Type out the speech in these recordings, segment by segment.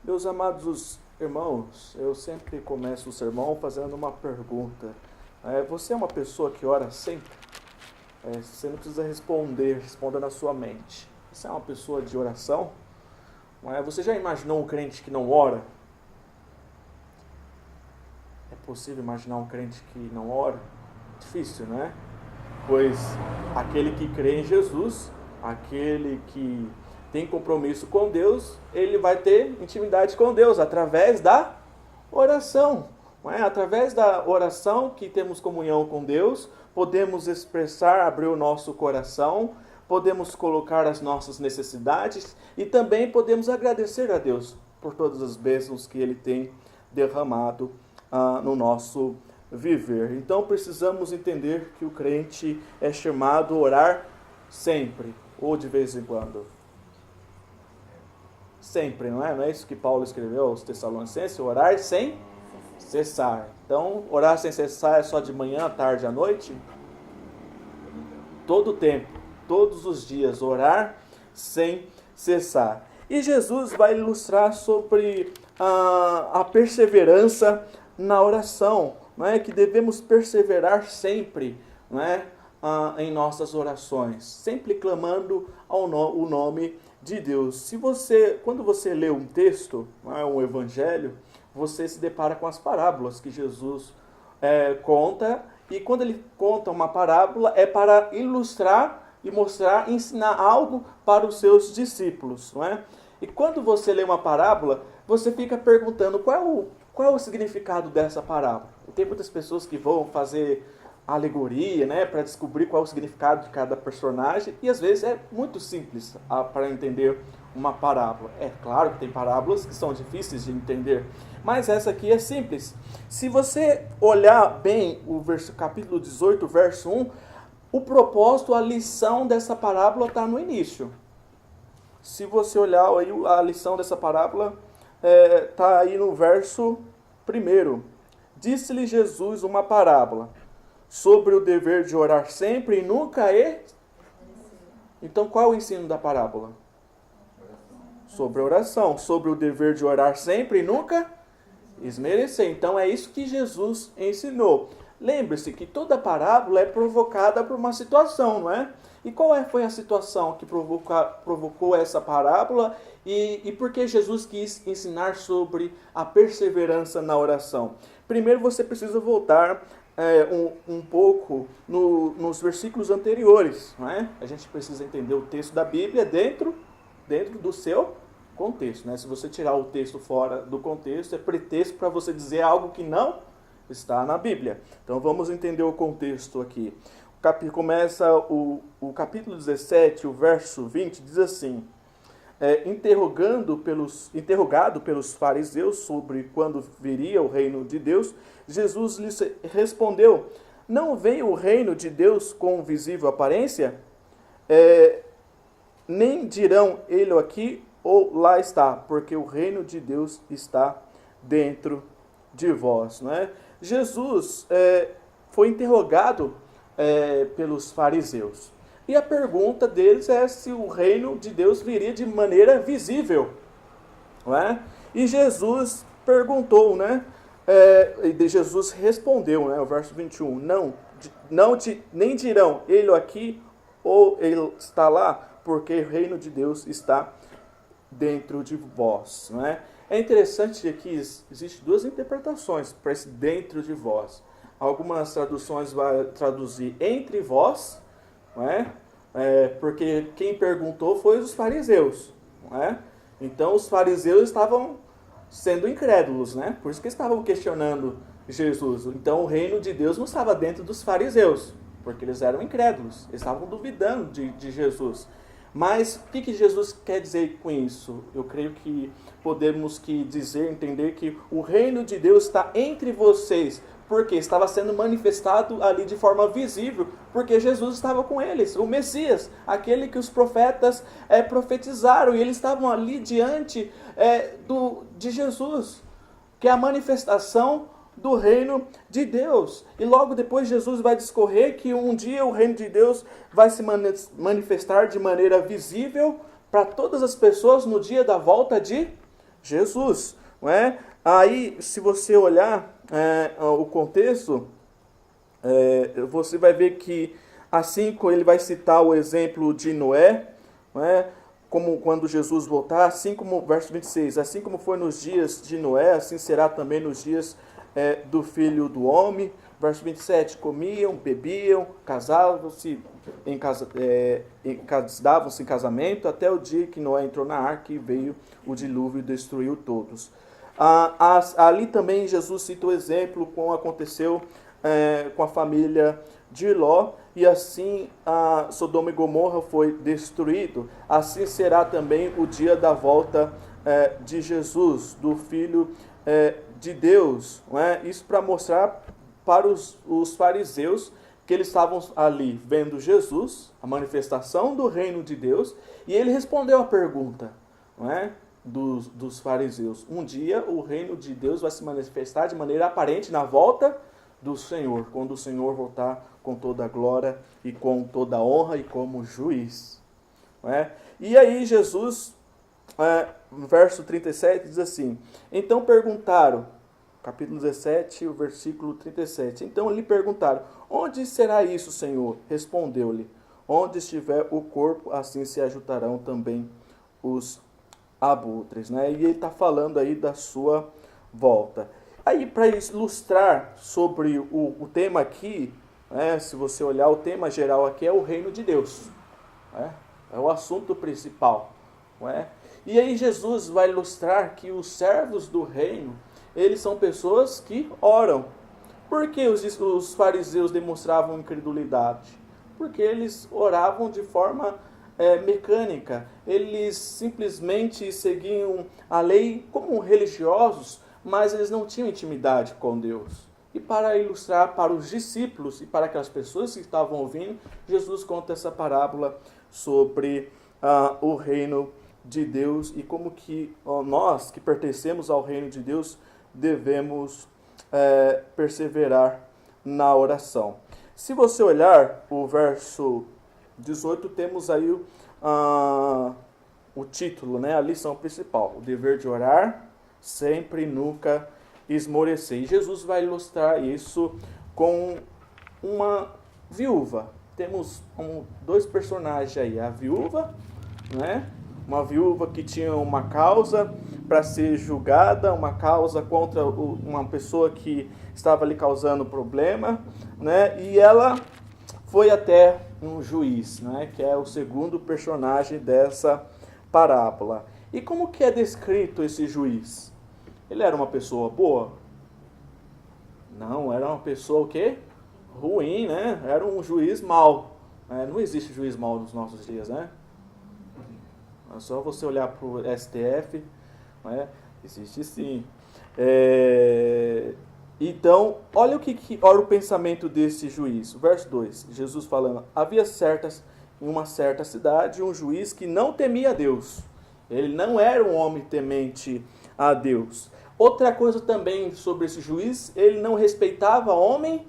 Meus amados irmãos, eu sempre começo o sermão fazendo uma pergunta. Você é uma pessoa que ora sempre? Você não precisa responder, responda na sua mente. Você é uma pessoa de oração? Você já imaginou um crente que não ora? É possível imaginar um crente que não ora? Difícil, não é? Pois aquele que crê em Jesus, aquele que tem compromisso com Deus, ele vai ter intimidade com Deus através da oração. Não é? Através da oração que temos comunhão com Deus, podemos expressar, abrir o nosso coração, podemos colocar as nossas necessidades e também podemos agradecer a Deus por todas as bênçãos que Ele tem derramado no nosso viver. Então precisamos entender que o crente é chamado a orar sempre, ou de vez em quando. Sempre, não é? Não é isso que Paulo escreveu aos Tessalonicenses? Orar sem cessar. Então, orar sem cessar é só de manhã, tarde, à noite? Todo o tempo, todos os dias, orar sem cessar. E Jesus vai ilustrar sobre a perseverança na oração, não é? Que devemos perseverar sempre, não é? Em nossas orações, sempre clamando o nome de Deus. Quando você lê um texto, um evangelho, você se depara com as parábolas que Jesus conta, e quando ele conta uma parábola é para ilustrar e mostrar, ensinar algo para os seus discípulos, não é? E quando você lê uma parábola, você fica perguntando qual é o significado dessa parábola. E tem muitas pessoas que vão fazer alegoria, né, para descobrir qual é o significado de cada personagem, e às vezes é muito simples para entender uma parábola. É claro que tem parábolas que são difíceis de entender, mas essa aqui é simples. Se você olhar bem o capítulo 18, verso 1, o propósito, a lição dessa parábola está no início. Se você olhar aí, a lição dessa parábola está aí no verso 1. Disse-lhe Jesus uma parábola sobre o dever de orar sempre e nunca Então, qual é o ensino da parábola? Sobre a oração. Sobre o dever de orar sempre e nunca esmerecer. Então, é isso que Jesus ensinou. Lembre-se que toda parábola é provocada por uma situação, não é? E qual foi a situação que provocou essa parábola? E por que Jesus quis ensinar sobre a perseverança na oração? Primeiro, você precisa voltar um pouco nos versículos anteriores, não é? A gente precisa entender o texto da Bíblia dentro do seu contexto, né? Se você tirar o texto fora do contexto, é pretexto para você dizer algo que não está na Bíblia. Então vamos entender o contexto aqui. Começa o capítulo 17, o verso 20, diz assim: interrogado pelos fariseus sobre quando viria o reino de Deus, Jesus lhes respondeu: não veio o reino de Deus com visível aparência? Nem dirão ele aqui ou lá está, porque o reino de Deus está dentro de vós. Não é? Jesus foi interrogado pelos fariseus. E a pergunta deles é se o reino de Deus viria de maneira visível. Não é? E Jesus perguntou, né? E Jesus respondeu, né? O verso 21, nem dirão ele aqui ou ele está lá, porque o reino de Deus está dentro de vós. Não é? É interessante que existem duas interpretações para esse dentro de vós. Algumas traduções vão traduzir entre vós, não é? Porque quem perguntou foi os fariseus. Não é? Então os fariseus estavam sendo incrédulos, né? Por isso que estavam questionando Jesus. Então o reino de Deus não estava dentro dos fariseus, porque eles eram incrédulos, eles estavam duvidando de Jesus. Mas o que Jesus quer dizer com isso? Eu creio que podemos entender que o reino de Deus está entre vocês, porque estava sendo manifestado ali de forma visível, porque Jesus estava com eles, o Messias, aquele que os profetas profetizaram, e eles estavam ali diante de Jesus, que é a manifestação do reino de Deus. E logo depois Jesus vai discorrer que um dia o reino de Deus vai se manifestar de maneira visível para todas as pessoas no dia da volta de Jesus, não é? Aí, se você olhar o contexto, você vai ver que, assim como ele vai citar o exemplo de Noé, não é? Como quando Jesus voltar, assim como, verso 26, assim como foi nos dias de Noé, assim será também nos dias do Filho do Homem. Verso 27, comiam, bebiam, casavam-se, davam-se em casamento, até o dia que Noé entrou na arca e veio o dilúvio e destruiu todos. Ali também Jesus cita o exemplo como aconteceu com a família de Ló, e assim Sodoma e Gomorra foi destruído. Assim será também o dia da volta de Jesus, do Filho de Deus. Não é? Isso para mostrar para os fariseus que eles estavam ali vendo Jesus, a manifestação do reino de Deus, e ele respondeu a pergunta, não é? dos fariseus. Um dia o reino de Deus vai se manifestar de maneira aparente na volta do Senhor, quando o Senhor voltar com toda a glória e com toda a honra e como juiz. Não é? E aí Jesus, no verso 37, diz assim: então perguntaram, capítulo 17, o versículo 37, então lhe perguntaram: onde será isso, Senhor? Respondeu-lhe: onde estiver o corpo, assim se ajuntarão também os abutres, né? E ele está falando aí da sua volta. Aí, para ilustrar sobre o tema aqui, né, se você olhar o tema geral aqui, é o reino de Deus. Né? É o assunto principal. Não é? E aí Jesus vai ilustrar que os servos do reino, eles são pessoas que oram. Por que os fariseus demonstravam incredulidade? Porque eles oravam de forma mecânica. Eles simplesmente seguiam a lei como religiosos, mas eles não tinham intimidade com Deus. E para ilustrar para os discípulos e para aquelas pessoas que estavam ouvindo, Jesus conta essa parábola sobre o reino de Deus e como que nós que pertencemos ao reino de Deus devemos perseverar na oração. Se você olhar o verso 18, temos aí o título, né, a lição principal: o dever de orar sempre e nunca esmorecer. E Jesus vai ilustrar isso com uma viúva. Temos dois personagens aí, a viúva, né? Uma viúva que tinha uma causa para ser julgada, uma causa contra uma pessoa que estava lhe causando problema, né? E ela foi até um juiz, né? Que é o segundo personagem dessa parábola. E como que é descrito esse juiz? Ele era uma pessoa boa? Não, era uma pessoa o quê? Ruim, né? Era um juiz mau. Não existe juiz mau nos nossos dias, né? É só você olhar para o STF, né? Existe sim. Então, olha o pensamento desse juiz. Verso 2, Jesus falando: havia em uma certa cidade um juiz que não temia a Deus. Ele não era um homem temente a Deus. Outra coisa também sobre esse juiz: ele não respeitava homem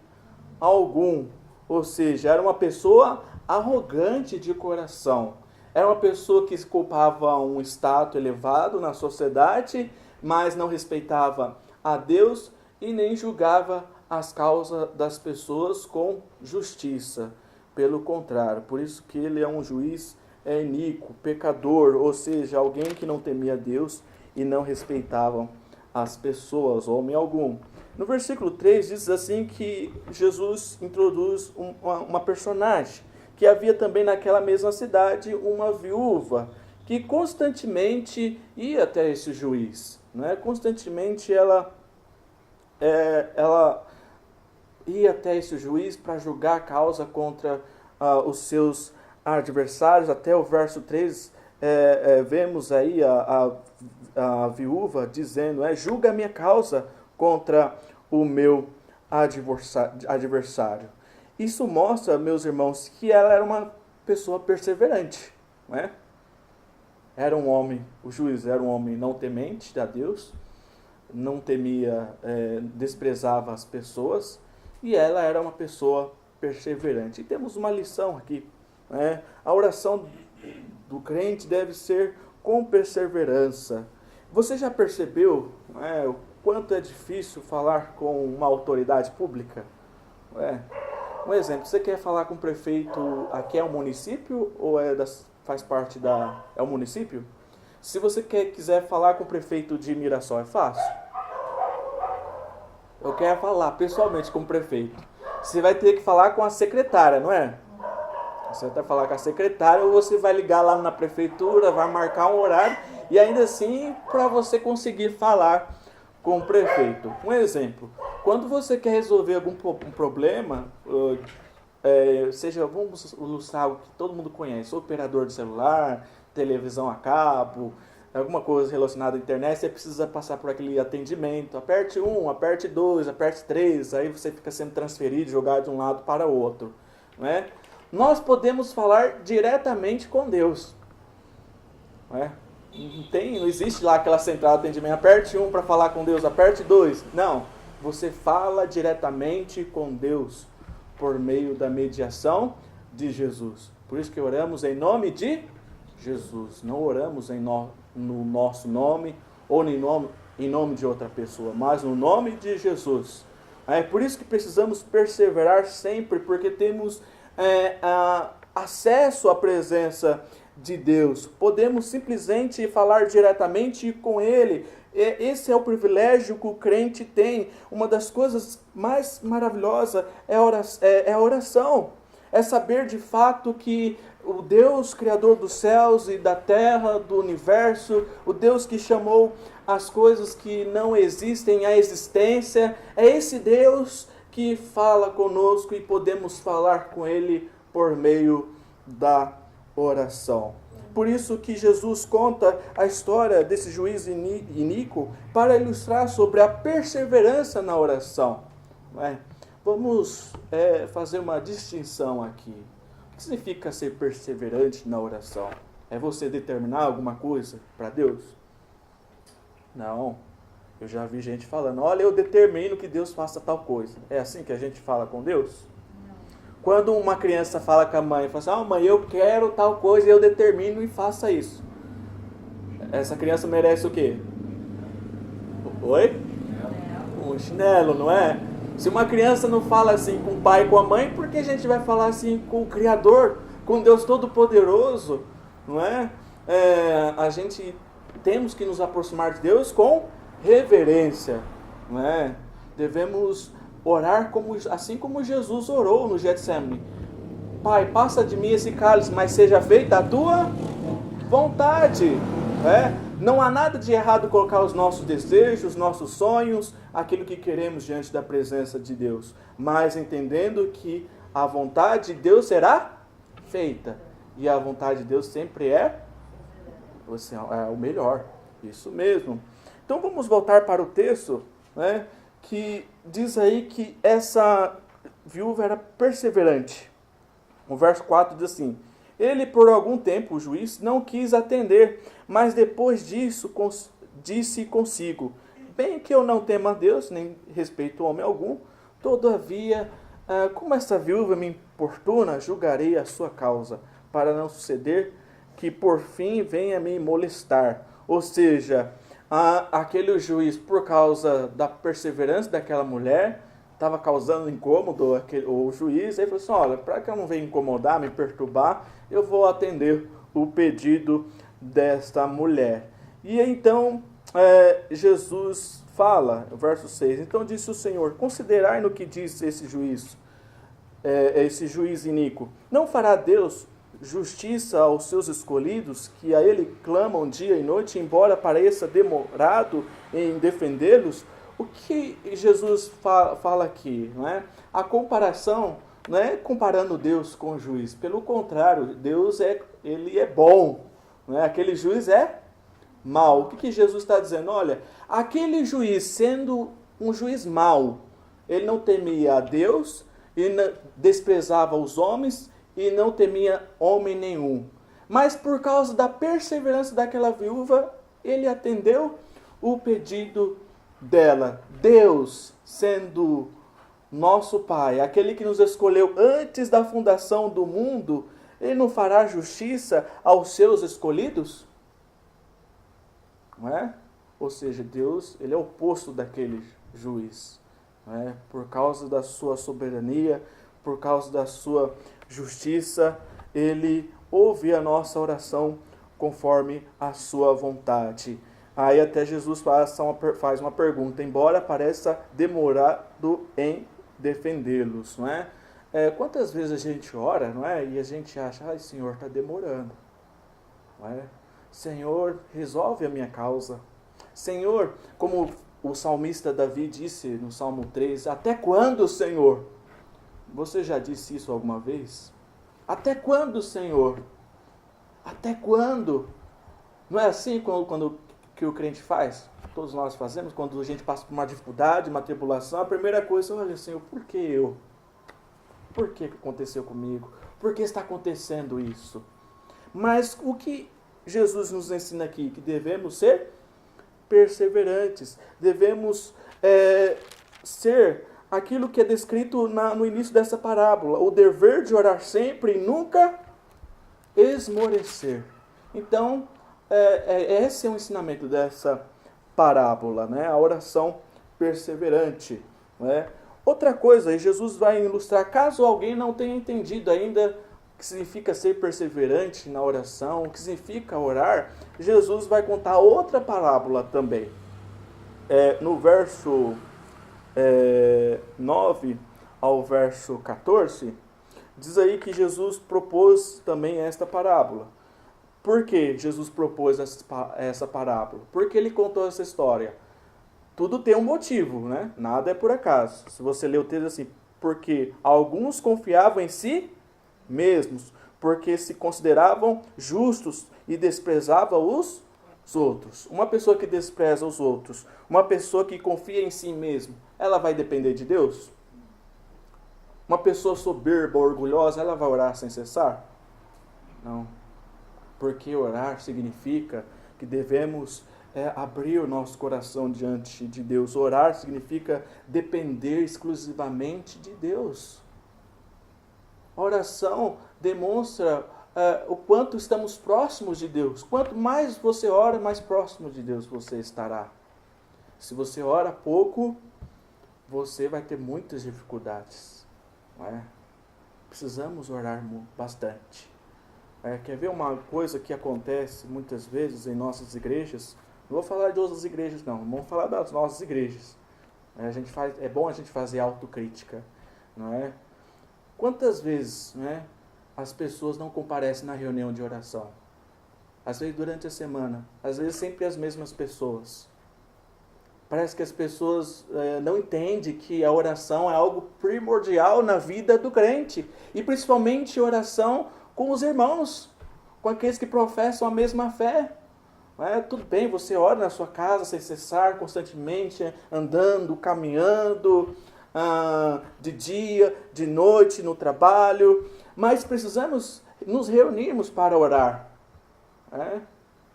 algum. Ou seja, era uma pessoa arrogante de coração. Era uma pessoa que ocupava um status elevado na sociedade, mas não respeitava a Deus e nem julgava as causas das pessoas com justiça. Pelo contrário, por isso que ele é um juiz iníquo, pecador, ou seja, alguém que não temia Deus e não respeitava as pessoas, homem algum. No versículo 3 diz assim que Jesus introduz uma personagem, que havia também naquela mesma cidade uma viúva, que constantemente ia até esse juiz. Né? Constantemente ela ia até esse juiz para julgar a causa contra os seus adversários. Até o verso 3 vemos aí a viúva dizendo: julga a minha causa contra o meu adversário. Isso mostra, meus irmãos, que ela era uma pessoa perseverante. Não é? Era um homem, o juiz era um homem não temente a Deus, não temia, desprezava as pessoas, e ela era uma pessoa perseverante. E temos uma lição aqui. Né? A oração do crente deve ser com perseverança. Você já percebeu, não é, o quanto é difícil falar com uma autoridade pública? Não é? Um exemplo, você quer falar com o prefeito, aqui é um município ou faz parte da... é um município? Se você quiser falar com o prefeito de Mirassol, é fácil? Eu quero falar pessoalmente com o prefeito. Você vai ter que falar com a secretária, não é? Você vai falar com a secretária ou você vai ligar lá na prefeitura, vai marcar um horário e ainda assim para você conseguir falar com o prefeito. Um exemplo, quando você quer resolver algum problema, vamos ilustrar algo que todo mundo conhece, operador de celular, televisão a cabo, alguma coisa relacionada à internet, você precisa passar por aquele atendimento, aperte 1, aperte 2, aperte 3, aí você fica sendo transferido, jogado de um lado para o outro, não é? Nós podemos falar diretamente com Deus, não é? Não existe lá aquela central de atendimento, aperte 1 para falar com Deus, aperte 2, não, você fala diretamente com Deus, por meio da mediação de Jesus. Por isso que oramos em nome de Jesus, não oramos no nosso nome ou em nome de outra pessoa, mas no nome de Jesus. É por isso que precisamos perseverar sempre, porque temos acesso à presença de Deus. Podemos simplesmente falar diretamente com Ele. Esse é o privilégio que o crente tem. Uma das coisas mais maravilhosas é a oração. É saber de fato que o Deus Criador dos céus e da terra, do universo, o Deus que chamou as coisas que não existem à existência, é esse Deus que fala conosco e podemos falar com Ele por meio da oração. Por isso que Jesus conta a história desse juiz iníquo para ilustrar sobre a perseverança na oração. Não é? Vamos fazer uma distinção aqui. O que significa ser perseverante na oração? É você determinar alguma coisa para Deus? Não. Eu já vi gente falando, olha, eu determino que Deus faça tal coisa. É assim que a gente fala com Deus? Quando uma criança fala com a mãe, fala assim, mãe, eu quero tal coisa, eu determino e faça isso. Essa criança merece o quê? Oi? Um chinelo, não é? Se uma criança não fala assim com o pai e com a mãe, por que a gente vai falar assim com o Criador, com Deus Todo-Poderoso, não é? A gente temos que nos aproximar de Deus com reverência, não é? Devemos orar assim como Jesus orou no Getsemane. Pai, passa de mim esse cálice, mas seja feita a tua vontade. Não há nada de errado colocar os nossos desejos, nossos sonhos, aquilo que queremos diante da presença de Deus. Mas entendendo que a vontade de Deus será feita. E a vontade de Deus sempre é o melhor. Isso mesmo. Então vamos voltar para o texto, né? Que diz aí que essa viúva era perseverante. O verso 4 diz assim, ele por algum tempo, o juiz, não quis atender, mas depois disso disse consigo, bem que eu não temo a Deus, nem respeito homem algum, todavia, como essa viúva me importuna, julgarei a sua causa, para não suceder que por fim venha me molestar. Ou seja, aquele juiz, por causa da perseverança daquela mulher, estava causando incômodo o juiz, aí falou assim, olha, para que eu não venha incomodar, me perturbar, eu vou atender o pedido desta mulher. E então Jesus fala, verso 6, então disse o Senhor, considerai no que diz esse juiz iníquo, não fará Deus justiça aos seus escolhidos, que a ele clamam dia e noite, embora pareça demorado em defendê-los? O que Jesus fala aqui? Não é? A comparação não é comparando Deus com o juiz, pelo contrário, Deus ele é bom, não é? Aquele juiz é mau. O que Jesus está dizendo? Olha, aquele juiz, sendo um juiz mau, ele não temia a Deus, ele desprezava os homens, e não temia homem nenhum. Mas por causa da perseverança daquela viúva, ele atendeu o pedido dela. Deus, sendo nosso Pai, aquele que nos escolheu antes da fundação do mundo, ele não fará justiça aos seus escolhidos? Não é? Ou seja, Deus, ele é o oposto daquele juiz. Né? Por causa da sua soberania, por causa da sua justiça, ele ouve a nossa oração conforme a sua vontade. Aí até Jesus faz uma pergunta, embora pareça demorado em defendê-los, não é? Quantas vezes a gente ora, não é? E a gente acha, ai Senhor, está demorando. Não é? Senhor, resolve a minha causa. Senhor, como o salmista Davi disse no Salmo 3, até quando, Senhor? Você já disse isso alguma vez? Até quando, Senhor? Até quando? Não é assim quando que o crente faz? Todos nós fazemos, quando a gente passa por uma dificuldade, uma tribulação, a primeira coisa é, olha Senhor, por que eu? Por que aconteceu comigo? Por que está acontecendo isso? Mas o que Jesus nos ensina aqui? Que devemos ser perseverantes. Devemos ser aquilo que é descrito no início dessa parábola. O dever de orar sempre e nunca esmorecer. Então, esse é o ensinamento dessa parábola, né? A oração perseverante. Né? Outra coisa, Jesus vai ilustrar, caso alguém não tenha entendido ainda o que significa ser perseverante na oração, o que significa orar, Jesus vai contar outra parábola também. No verso 9 ao verso 14, diz aí que Jesus propôs também esta parábola. Por que Jesus propôs essa parábola? Porque ele contou essa história. Tudo tem um motivo, né? Nada é por acaso. Se você ler o texto assim, porque alguns confiavam em si mesmos, porque se consideravam justos e desprezavam os outros. Uma pessoa que despreza os outros, uma pessoa que confia em si mesmo, ela vai depender de Deus? Uma pessoa soberba, orgulhosa, ela vai orar sem cessar? Não. Porque orar significa que devemos abrir o nosso coração diante de Deus. Orar significa depender exclusivamente de Deus. A oração demonstra o quanto estamos próximos de Deus. Quanto mais você ora, mais próximo de Deus você estará. Se você ora pouco, você vai ter muitas dificuldades. Não é? Precisamos orar bastante. Quer ver uma coisa que acontece muitas vezes em nossas igrejas? Não vou falar de outras igrejas, não. Vamos falar das nossas igrejas. É bom a gente fazer autocrítica. Não é? Quantas vezes, né, as pessoas não comparecem na reunião de oração? Às vezes durante a semana. Às vezes sempre as mesmas pessoas. Parece que as pessoas não entendem que a oração é algo primordial na vida do crente. E principalmente oração com os irmãos, com aqueles que professam a mesma fé. Tudo bem, você ora na sua casa sem cessar, constantemente, andando, caminhando, de dia, de noite, no trabalho, mas precisamos nos reunirmos para orar.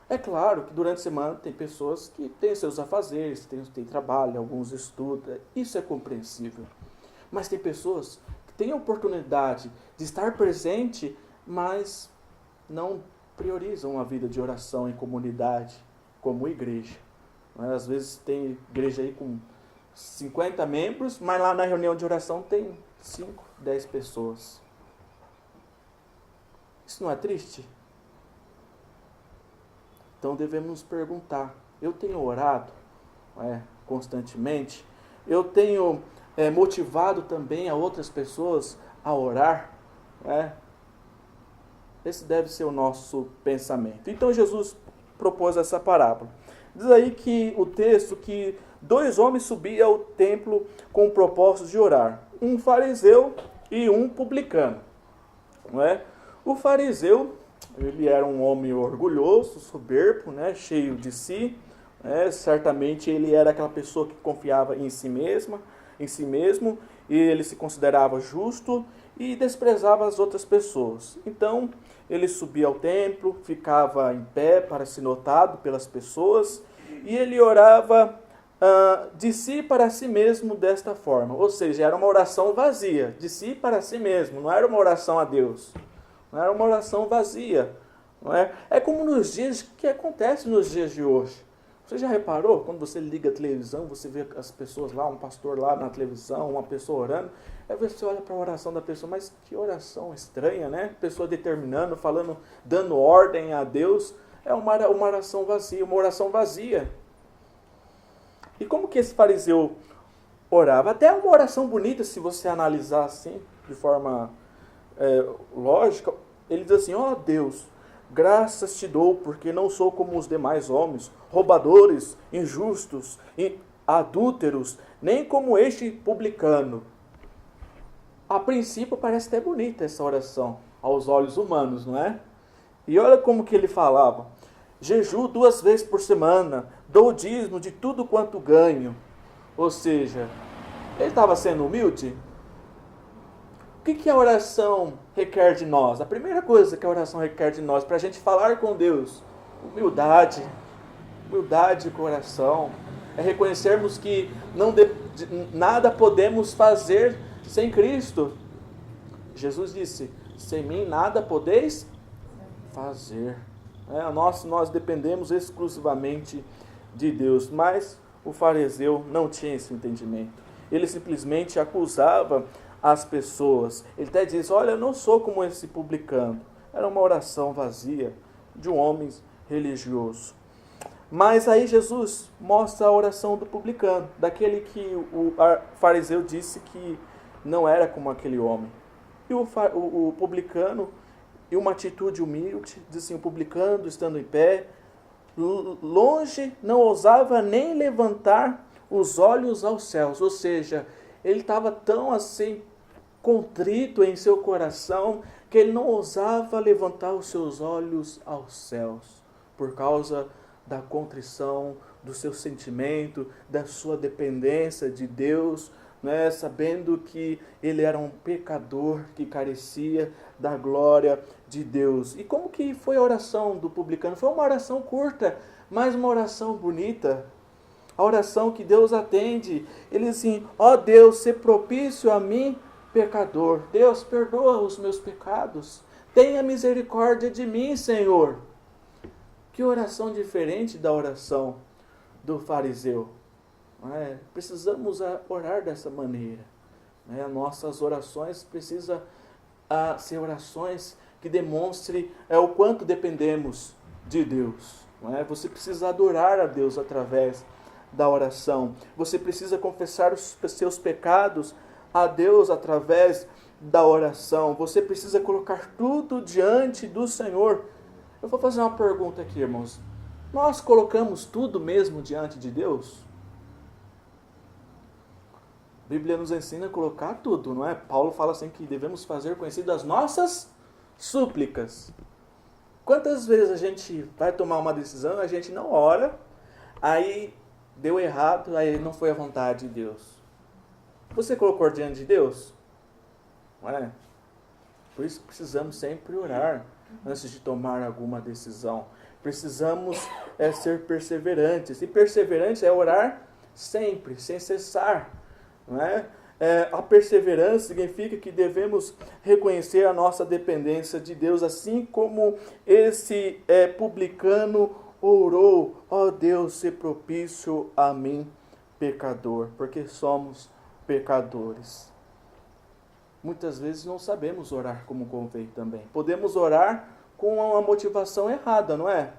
É claro que durante a semana tem pessoas que têm seus afazeres, têm trabalho, alguns estudam, isso é compreensível. Mas tem pessoas que têm a oportunidade de estar presente, mas não priorizam a vida de oração em comunidade, como igreja. Às vezes tem igreja aí com 50 membros, mas lá na reunião de oração tem 5, 10 pessoas. Isso não é triste? Então devemos nos perguntar, eu tenho orado constantemente? Eu tenho motivado também a outras pessoas a orar? Esse deve ser o nosso pensamento. Então Jesus propôs essa parábola. Diz aí que o texto que 2 homens subiam ao templo com o propósito de orar. Um fariseu e um publicano. O fariseu, ele era um homem orgulhoso, soberbo, cheio de si. Certamente ele era aquela pessoa que confiava em si mesmo, e ele se considerava justo e desprezava as outras pessoas. Então, ele subia ao templo, ficava em pé para ser notado pelas pessoas, e ele orava de si para si mesmo desta forma. Ou seja, era uma oração vazia, de si para si mesmo, não era uma oração a Deus. Não era uma oração vazia. Não é? É como nos dias que acontece nos dias de hoje. Você já reparou, quando você liga a televisão, você vê as pessoas lá, um pastor lá na televisão, uma pessoa orando, aí você olha para a oração da pessoa, mas que oração estranha, né? Pessoa determinando, falando, dando ordem a Deus, é uma oração vazia, uma oração vazia. E como que esse fariseu orava? Até uma oração bonita, se você analisar assim, de forma lógica, ele diz assim, ó Deus, graças te dou, porque não sou como os demais homens, roubadores, injustos, adúlteros, nem como este publicano. A princípio parece até bonita essa oração, aos olhos humanos, não é? E olha como que ele falava. Jejuo 2 vezes por semana, dou o dízimo de tudo quanto ganho. Ou seja, ele estava sendo humilde? O que a oração requer de nós? A primeira coisa que a oração requer de nós, para a gente falar com Deus, humildade. Humildade de coração. É reconhecermos que nada podemos fazer sem Cristo. Jesus disse, sem mim nada podeis fazer. Nós dependemos exclusivamente de Deus, mas o fariseu não tinha esse entendimento. Ele simplesmente acusava as pessoas. Ele até diz, olha, eu não sou como esse publicano. Era uma oração vazia de um homem religioso. Mas aí Jesus mostra a oração do publicano, daquele que o fariseu disse que não era como aquele homem. E o publicano, e uma atitude humilde, diz assim, o publicano estando em pé, longe, não ousava nem levantar os olhos aos céus. Ou seja, ele estava tão assim contrito em seu coração que ele não ousava levantar os seus olhos aos céus por causa da contrição, do seu sentimento, da sua dependência de Deus, né? Sabendo que ele era um pecador que carecia da glória de Deus. E como que foi a oração do publicano? Foi uma oração curta, mas uma oração bonita. A oração que Deus atende. Ele diz assim, ó Deus, se propício a mim, pecador. Deus, perdoa os meus pecados. Tenha misericórdia de mim, Senhor. Que oração diferente da oração do fariseu. Precisamos orar dessa maneira. Nossas orações precisam ser orações que demonstrem o quanto dependemos de Deus. Você precisa adorar a Deus através da oração. Você precisa confessar os seus pecados a Deus através da oração. Você precisa colocar tudo diante do Senhor. Eu vou fazer uma pergunta aqui, irmãos. Nós colocamos tudo mesmo diante de Deus? A Bíblia nos ensina a colocar tudo, não é? Paulo fala assim que devemos fazer conhecidas as nossas súplicas. Quantas vezes a gente vai tomar uma decisão, a gente não ora, aí deu errado, aí não foi a vontade de Deus. Você colocou diante de Deus? Não é? Por isso precisamos sempre orar antes de tomar alguma decisão. Precisamos ser perseverantes. E perseverante é orar sempre, sem cessar. Não é? A perseverança significa que devemos reconhecer a nossa dependência de Deus, assim como esse publicano orou, ó Deus, se propício a mim, pecador, porque somos pecadores. Muitas vezes não sabemos orar como convém também. Podemos orar com uma motivação errada, não é?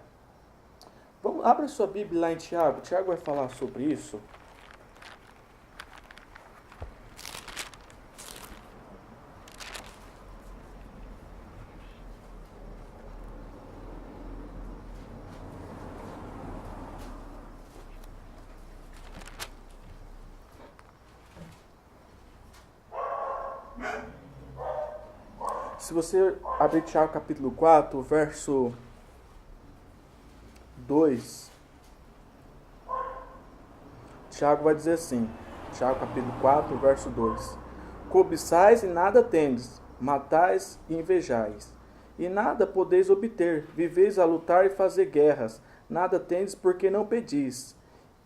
Abra sua Bíblia lá em Tiago. Tiago vai falar sobre isso. Se você abrir Tiago capítulo 4, verso 2, Tiago vai dizer assim, Tiago capítulo 4, verso 2: Cobiçais e nada tendes, matais e invejais, e nada podeis obter, viveis a lutar e fazer guerras, nada tendes porque não pedis.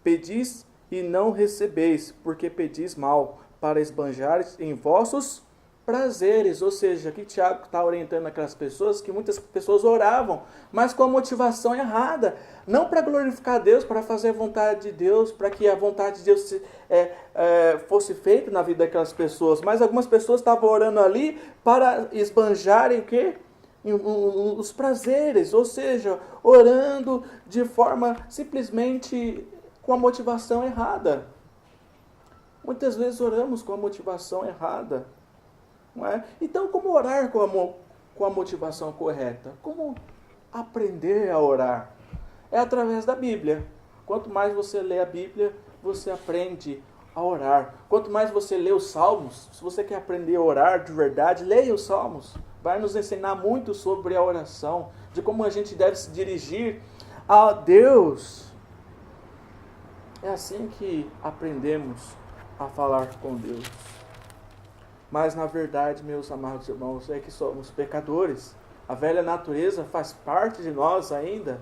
Pedis e não recebeis, porque pedis mal, para esbanjares em vossos prazeres. Ou seja, aqui Tiago está orientando aquelas pessoas que muitas pessoas oravam, mas com a motivação errada. Não para glorificar a Deus, para fazer a vontade de Deus, para que a vontade de Deus fosse feita na vida daquelas pessoas. Mas algumas pessoas estavam orando ali para esbanjarem o quê? Os prazeres, ou seja, orando de forma simplesmente com a motivação errada. Muitas vezes oramos com a motivação errada. Não é? Então, como orar com a motivação correta? Como aprender a orar? É através da Bíblia. Quanto mais você lê a Bíblia, você aprende a orar. Quanto mais você lê os Salmos, se você quer aprender a orar de verdade, leia os Salmos. Vai nos ensinar muito sobre a oração, de como a gente deve se dirigir a Deus. É assim que aprendemos a falar com Deus. Mas na verdade, meus amados irmãos, é que somos pecadores. A velha natureza faz parte de nós ainda,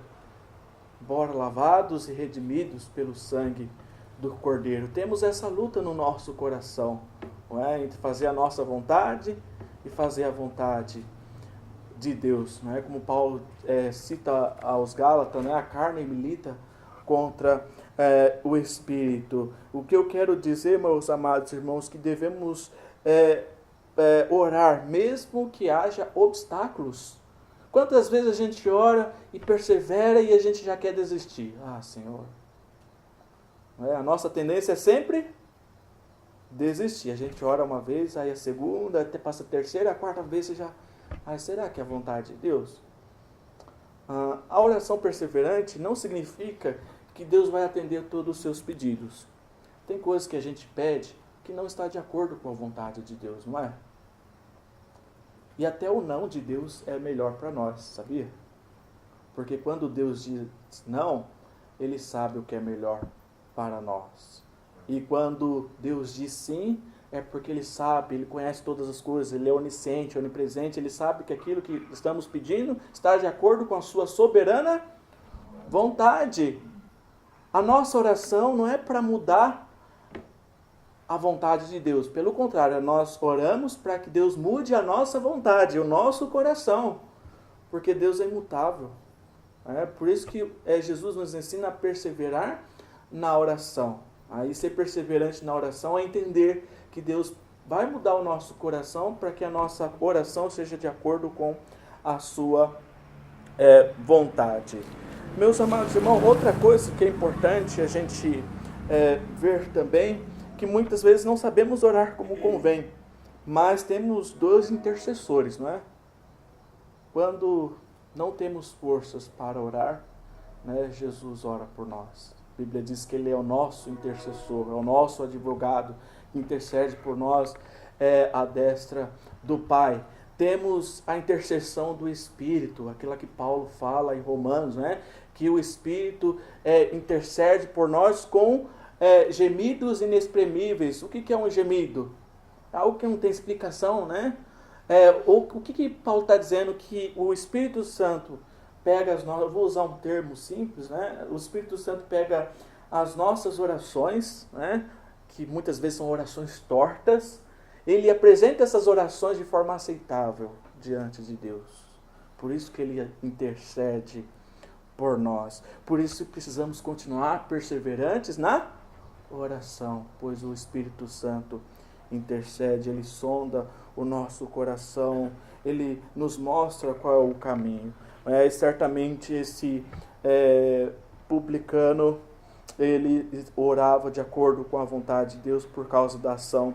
embora lavados e redimidos pelo sangue do Cordeiro. Temos essa luta no nosso coração, não é? Entre fazer a nossa vontade e fazer a vontade de Deus. Não é? Como Paulo cita aos Gálatas, né? A carne milita contra o Espírito. O que eu quero dizer, meus amados irmãos, que devemos orar, mesmo que haja obstáculos. Quantas vezes a gente ora e persevera e a gente já quer desistir? Ah, Senhor. A nossa tendência é sempre desistir. A gente ora uma vez, aí a segunda, até passa a terceira, a quarta vez você já... será que é a vontade de Deus? A oração perseverante não significa que Deus vai atender todos os seus pedidos. Tem coisas que a gente pede que não está de acordo com a vontade de Deus, não é? E até o não de Deus é melhor para nós, sabia? Porque quando Deus diz não, Ele sabe o que é melhor para nós. E quando Deus diz sim, é porque Ele sabe, Ele conhece todas as coisas, Ele é onisciente, onipresente, Ele sabe que aquilo que estamos pedindo está de acordo com a sua soberana vontade. A nossa oração não é para mudar a vontade de Deus. Pelo contrário, nós oramos para que Deus mude a nossa vontade, o nosso coração. Porque Deus é imutável. Por isso que Jesus nos ensina a perseverar na oração. Aí ser perseverante na oração é entender que Deus vai mudar o nosso coração para que a nossa oração seja de acordo com a sua vontade. Meus amados irmãos, outra coisa que é importante a gente ver também, que muitas vezes não sabemos orar como convém, mas temos 2 intercessores, não é? Quando não temos forças para orar, né, Jesus ora por nós. A Bíblia diz que Ele é o nosso intercessor, é o nosso advogado, que intercede por nós à destra do Pai. Temos a intercessão do Espírito, aquela que Paulo fala em Romanos, né? Que o Espírito intercede por nós com gemidos inexprimíveis. O que é um gemido? Algo que não tem explicação, né? O que Paulo está dizendo? Que o Espírito Santo pega as nossas... Eu vou usar um termo simples, né? O Espírito Santo pega as nossas orações, né? Que muitas vezes são orações tortas. Ele apresenta essas orações de forma aceitável diante de Deus. Por isso que Ele intercede por nós. Por isso precisamos continuar perseverantes na oração, pois o Espírito Santo intercede, Ele sonda o nosso coração, Ele nos mostra qual é o caminho. Certamente esse publicano, ele orava de acordo com a vontade de Deus por causa da ação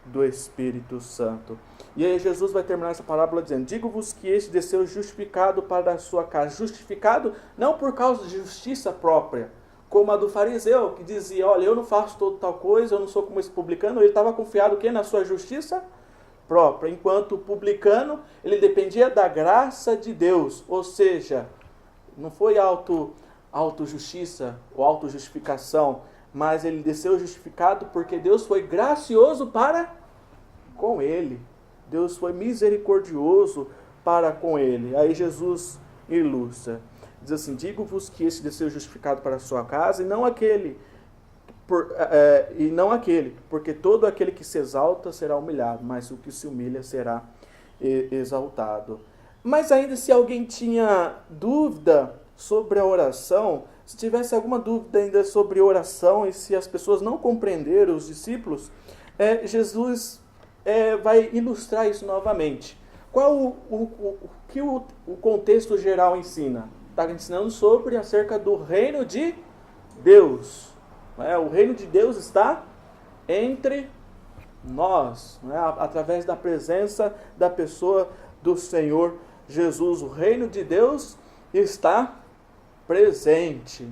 do Espírito Santo. E aí Jesus vai terminar essa parábola dizendo: digo-vos que este desceu justificado para a sua casa. Justificado não por causa de justiça própria, como a do fariseu, que dizia: olha, eu não faço tal coisa, eu não sou como esse publicano. Ele estava confiado o quê? Na sua justiça própria. Enquanto o publicano, ele dependia da graça de Deus. Ou seja, não foi autojustiça ou autojustificação, mas ele desceu justificado porque Deus foi gracioso para com ele. Deus foi misericordioso para com ele. Aí Jesus ilustra. Diz assim: digo-vos que este desceu justificado para a sua casa, e não aquele e não aquele, porque todo aquele que se exalta será humilhado, mas o que se humilha será exaltado. Mas ainda se alguém tinha dúvida sobre a oração, se tivesse alguma dúvida ainda sobre oração e se as pessoas não compreenderam, os discípulos, Jesus vai ilustrar isso novamente. Qual o que o contexto geral ensina? Está ensinando acerca do reino de Deus. O reino de Deus está entre nós, através da presença da pessoa do Senhor Jesus. O reino de Deus está presente.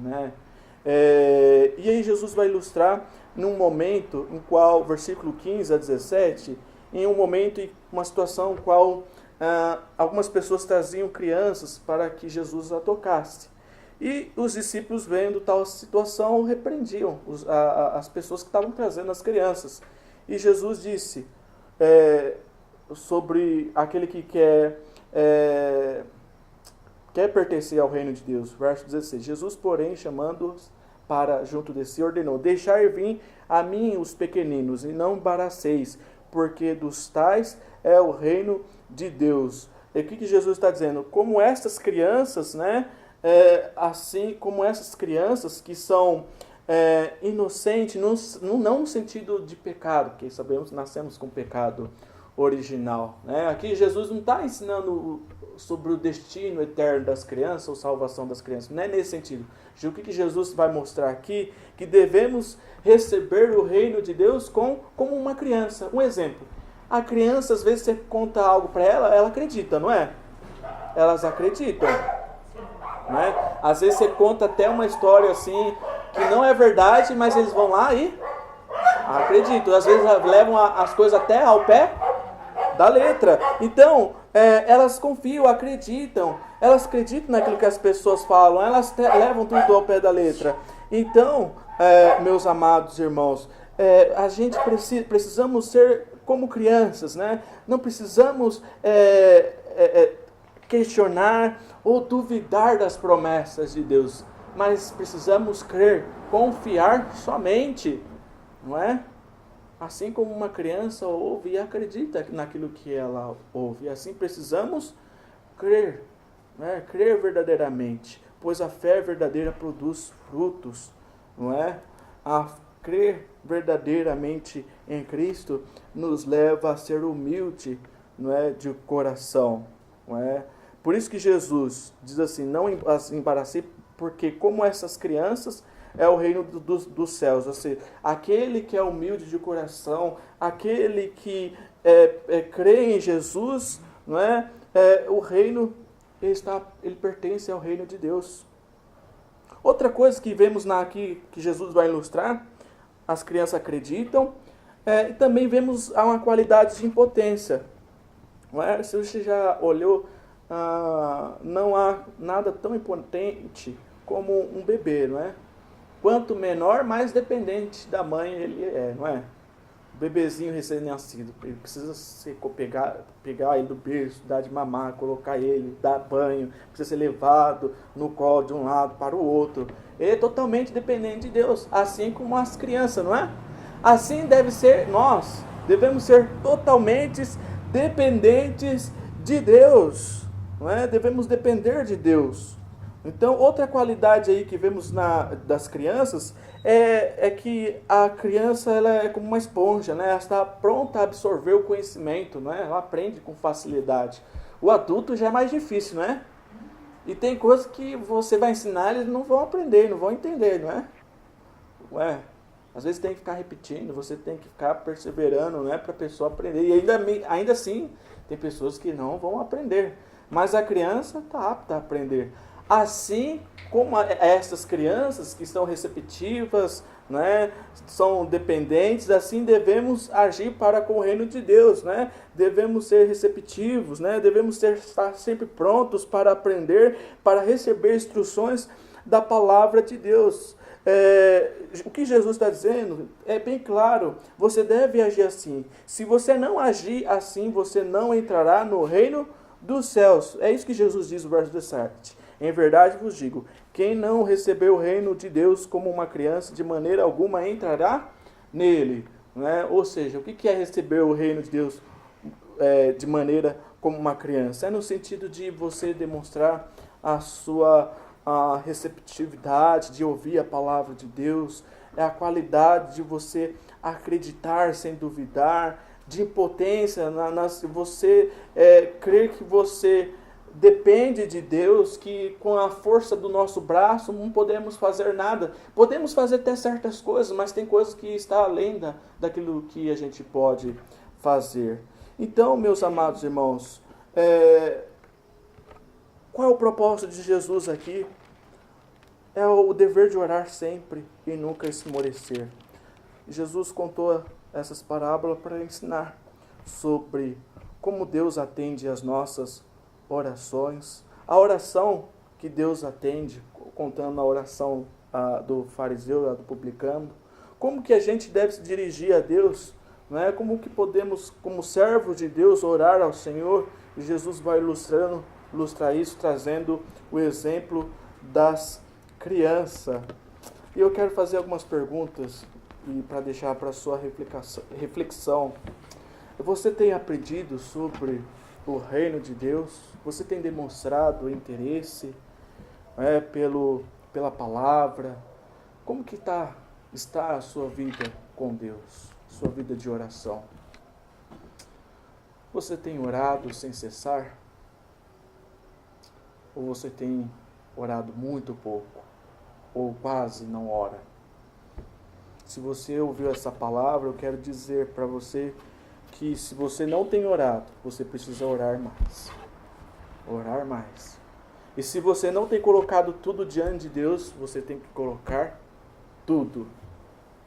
E aí Jesus vai ilustrar num momento em qual, versículo 15 a 17, em um momento, em uma situação em qual algumas pessoas traziam crianças para que Jesus a tocasse. E os discípulos, vendo tal situação, repreendiam as pessoas que estavam trazendo as crianças. E Jesus disse sobre aquele que quer pertencer ao reino de Deus. Verso 16. Jesus, porém, chamando-os para junto de si, ordenou: deixai vir a mim os pequeninos, e não embaraceis, porque dos tais é o reino de Deus. E o que Jesus está dizendo? Como essas crianças, assim como essas crianças que são inocentes, não no sentido de pecado, porque sabemos que nascemos com pecado original. Aqui Jesus não está ensinando sobre o destino eterno das crianças ou salvação das crianças, não é nesse sentido. O que Jesus vai mostrar aqui? Que devemos receber o reino de Deus como uma criança. Um exemplo: a criança, às vezes você conta algo para ela acredita, não é? Elas acreditam. Às vezes você conta até uma história assim, que não é verdade, mas eles vão lá e acreditam. Às vezes levam as coisas até ao pé da letra. Então, elas confiam, acreditam. Elas acreditam naquilo que as pessoas falam. Elas levam tudo ao pé da letra. Então, meus amados irmãos, a gente precisamos ser como crianças, Não precisamos questionar ou duvidar das promessas de Deus, mas precisamos crer, confiar somente, não é? Assim como uma criança ouve e acredita naquilo que ela ouve, assim precisamos crer, crer verdadeiramente, pois a fé verdadeira produz frutos, não é? A crer verdadeiramente em Cristo nos leva a ser humilde, não é, de coração, não é? Por isso que Jesus diz assim: não as embaracei, porque como essas crianças é o reino dos céus. Ou seja, aquele que é humilde de coração, aquele que crê em Jesus, não é? O reino, ele pertence ao reino de Deus. Outra coisa que vemos aqui, que Jesus vai ilustrar: as crianças acreditam, e também vemos uma qualidade de impotência. Não é? Se você já olhou, não há nada tão impotente como um bebê, não é? Quanto menor, mais dependente da mãe ele é, não é? O bebezinho recém-nascido, ele precisa pegar ele do berço, dar de mamar, colocar ele, dar banho, precisa ser levado no colo de um lado para o outro. Ele é totalmente dependente de Deus, assim como as crianças, não é? Assim deve ser nós, devemos ser totalmente dependentes de Deus, não é? Devemos depender de Deus. Então, outra qualidade aí que vemos das crianças é que a criança, ela é como uma esponja, né? Ela está pronta a absorver o conhecimento, não é? Ela aprende com facilidade. O adulto já é mais difícil, não é? E tem coisas que você vai ensinar, eles não vão aprender, não vão entender, não é? Ué, às vezes tem que ficar repetindo, você tem que ficar perseverando, não é? Para a pessoa aprender. E ainda assim, tem pessoas que não vão aprender. Mas a criança está apta a aprender. Assim como essas crianças que estão receptivas, né, são dependentes, assim devemos agir para com o reino de Deus, né? Devemos ser receptivos, né? Devemos estar sempre prontos para aprender, para receber instruções da palavra de Deus. O que Jesus está dizendo é bem claro: você deve agir assim. Se você não agir assim, você não entrará no reino dos céus. É isso que Jesus diz no verso 17. Em verdade vos digo, Quem não recebeu o reino de Deus como uma criança, de maneira alguma entrará nele. Né? Ou seja, o que é receber o reino de Deus de maneira como uma criança? É no sentido de você demonstrar a sua receptividade, de ouvir a palavra de Deus, é a qualidade de você acreditar sem duvidar, de impotência, você crer que você depende de Deus, que com a força do nosso braço não podemos fazer nada. Podemos fazer até certas coisas, mas tem coisas que estão além daquilo que a gente pode fazer. Então, meus amados irmãos, qual é o propósito de Jesus aqui? É o dever de orar sempre e nunca esmorecer. Jesus contou essas parábolas para ensinar sobre como Deus atende às nossas orações. A oração que Deus atende, contando a oração do fariseu, do publicano, como que a gente deve se dirigir a Deus, né? Como que podemos, como servos de Deus, orar ao Senhor. E Jesus vai ilustrar isso, trazendo o exemplo das crianças. E eu quero fazer algumas perguntas para deixar para a sua reflexão. Você tem aprendido sobre o reino de Deus? Você tem demonstrado interesse pela palavra? Como que está a sua vida com Deus? Sua vida de oração? Você tem orado sem cessar? Ou você tem orado muito pouco? Ou quase não ora? Se você ouviu essa palavra, eu quero dizer para você que se você não tem orado, você precisa orar mais. Orar mais. E se você não tem colocado tudo diante de Deus, você tem que colocar tudo.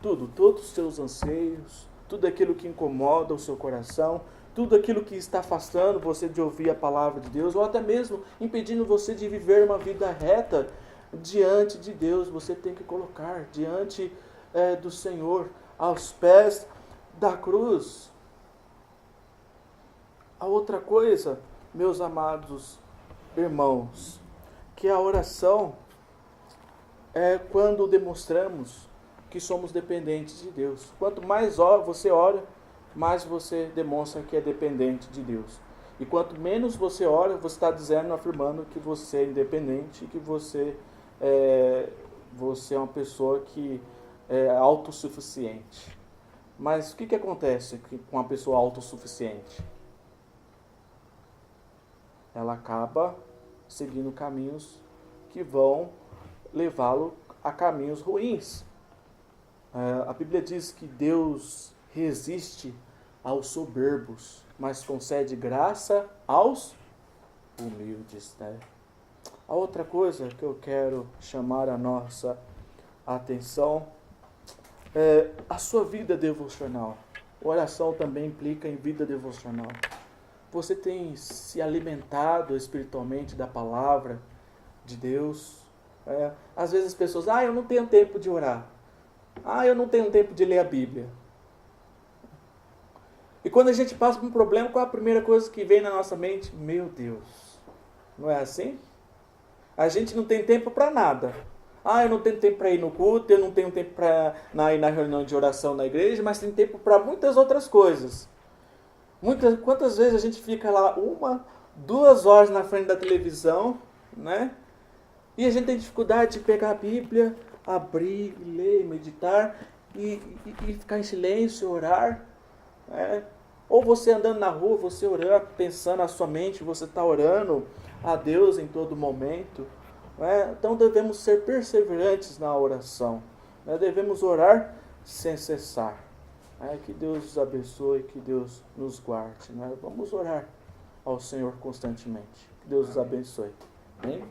Tudo, todos os seus anseios, tudo aquilo que incomoda o seu coração, tudo aquilo que está afastando você de ouvir a palavra de Deus, ou até mesmo impedindo você de viver uma vida reta diante de Deus, você tem que colocar diante do Senhor, aos pés da cruz. A outra coisa, meus amados irmãos, que a oração é quando demonstramos que somos dependentes de Deus. Quanto mais você ora, mais você demonstra que é dependente de Deus. E quanto menos você ora, você está dizendo, afirmando que você é independente, que você é uma pessoa que é autossuficiente. Mas o que acontece com uma pessoa autossuficiente? Ela acaba seguindo caminhos que vão levá-lo a caminhos ruins. A Bíblia diz que Deus resiste aos soberbos, mas concede graça aos humildes. Né? A outra coisa que eu quero chamar a nossa atenção é a sua vida devocional. Oração também implica em vida devocional. Você tem se alimentado espiritualmente da palavra de Deus? Às vezes as pessoas, eu não tenho tempo de orar. Eu não tenho tempo de ler a Bíblia. E quando a gente passa por um problema, qual é a primeira coisa que vem na nossa mente? Meu Deus, não é assim? A gente não tem tempo para nada. Eu não tenho tempo para ir no culto, eu não tenho tempo para ir na reunião de oração na igreja, mas tem tempo para muitas outras coisas. Quantas vezes a gente fica lá 1, 2 horas na frente da televisão, né? E a gente tem dificuldade de pegar a Bíblia, abrir, ler, meditar e ficar em silêncio, orar. Ou você andando na rua, você orando, pensando na sua mente, você está orando a Deus em todo momento. Então devemos ser perseverantes na oração. Devemos orar sem cessar. Que Deus nos abençoe, que Deus nos guarde. Vamos orar ao Senhor constantemente. Que Deus nos abençoe. Amém?